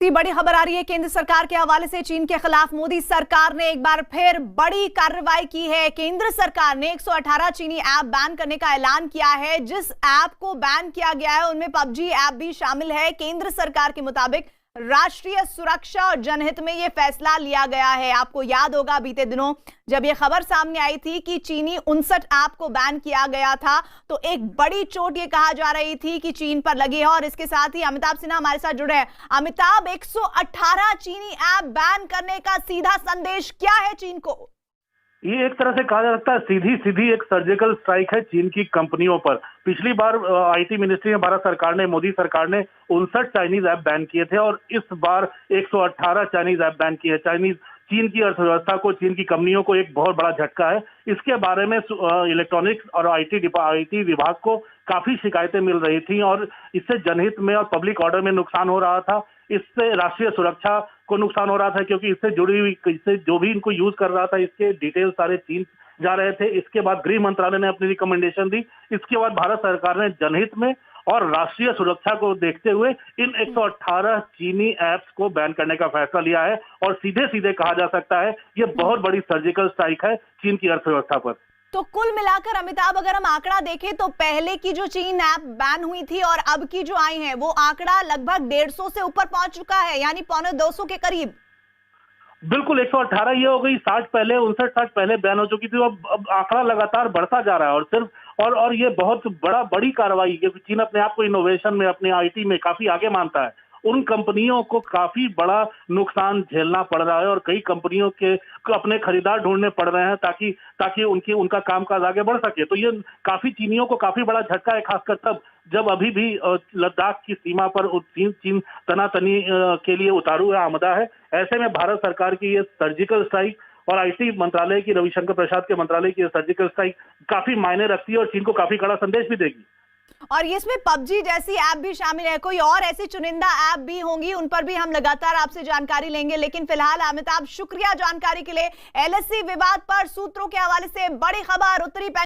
बड़ी खबर आ रही है केंद्र सरकार के हवाले से। चीन के खिलाफ मोदी सरकार ने एक बार फिर बड़ी कार्रवाई की है। केंद्र सरकार ने 118 चीनी ऐप बैन करने का ऐलान किया है। जिस ऐप को बैन किया गया है उनमें पबजी ऐप भी शामिल है। केंद्र सरकार के मुताबिक राष्ट्रीय सुरक्षा और जनहित में यह फैसला लिया गया है। आपको याद होगा बीते दिनों जब यह खबर सामने आई थी कि चीनी 59 ऐप को बैन किया गया था, तो एक बड़ी चोट ये कहा जा रही थी कि चीन पर लगी है। और इसके साथ ही अमिताभ सिन्हा हमारे साथ जुड़े हैं। अमिताभ, 118 चीनी ऐप बैन करने का सीधा संदेश क्या है चीन को? ये एक तरह से कहा जा सकता है सीधी सीधी एक सर्जिकल स्ट्राइक है चीन की कंपनियों पर। पिछली बार आईटी मिनिस्ट्री में भारत सरकार ने, मोदी सरकार ने 59 चाइनीज ऐप बैन किए थे और इस बार 118 चाइनीज ऐप बैन किए। चीन की अर्थव्यवस्था को, चीन की कंपनियों को एक बहुत बड़ा झटका है। इसके बारे में इलेक्ट्रॉनिक्स और आईटी विभाग को काफी शिकायतें मिल रही थी और इससे जनहित में और पब्लिक ऑर्डर में नुकसान हो रहा था। इससे राष्ट्रीय सुरक्षा को नुकसान हो रहा था क्योंकि इससे जुड़ी हुई, इससे जो भी इनको यूज कर रहा था इसके डिटेल सारे चीन जा रहे थे। इसके बाद गृह मंत्रालय ने अपनी रिकमेंडेशन दी। इसके बाद भारत सरकार ने जनहित में और राष्ट्रीय सुरक्षा को देखते हुए इन 118 चीनी ऐप्स को बैन करने का फैसला लिया है और सीधे सीधे कहा जा सकता है ये बहुत बड़ी सर्जिकल स्ट्राइक है चीन की अर्थव्यवस्था पर। तो कुल मिलाकर अमिताभ, अगर हम आंकड़ा देखें तो पहले की जो चीन ऐप बैन हुई थी और अब की जो आई है वो आंकड़ा लगभग 150 से ऊपर पहुंच चुका है, यानी 250 के करीब। बिल्कुल, 118 ये हो गई, 60 पहले, 59 पहले बैन हो चुकी थी। अब आंकड़ा लगातार बढ़ता जा रहा है और सिर्फ और ये बहुत बड़ी कार्रवाई, क्योंकि चीन अपने आप को इनोवेशन में, अपने आईटी में काफी आगे मानता है। उन कंपनियों को काफी बड़ा नुकसान झेलना पड़ रहा है और कई कंपनियों के अपने खरीदार ढूंढने पड़ रहे हैं ताकि उनका कामकाज आगे बढ़ सके। तो ये काफी चीनियों को काफी बड़ा झटका है, खासकर तब जब अभी भी लद्दाख की सीमा पर चीन तनातनी के लिए उतारू आमदा है। ऐसे में भारत सरकार की ये सर्जिकल स्ट्राइक और आईटी मंत्रालय की, रविशंकर प्रसाद के मंत्रालय की सर्जिकल स्ट्राइक काफी मायने रखती है और चीन को काफी कड़ा संदेश भी देगी। और इसमें पबजी जैसी ऐप भी शामिल है। कोई और ऐसी चुनिंदा ऐप भी होंगी, उन पर भी हम लगातार आपसे जानकारी लेंगे। लेकिन फिलहाल अमिताभ, शुक्रिया जानकारी के लिए। एलएसी विवाद पर सूत्रों के हवाले से बड़ी खबर। उत्तरी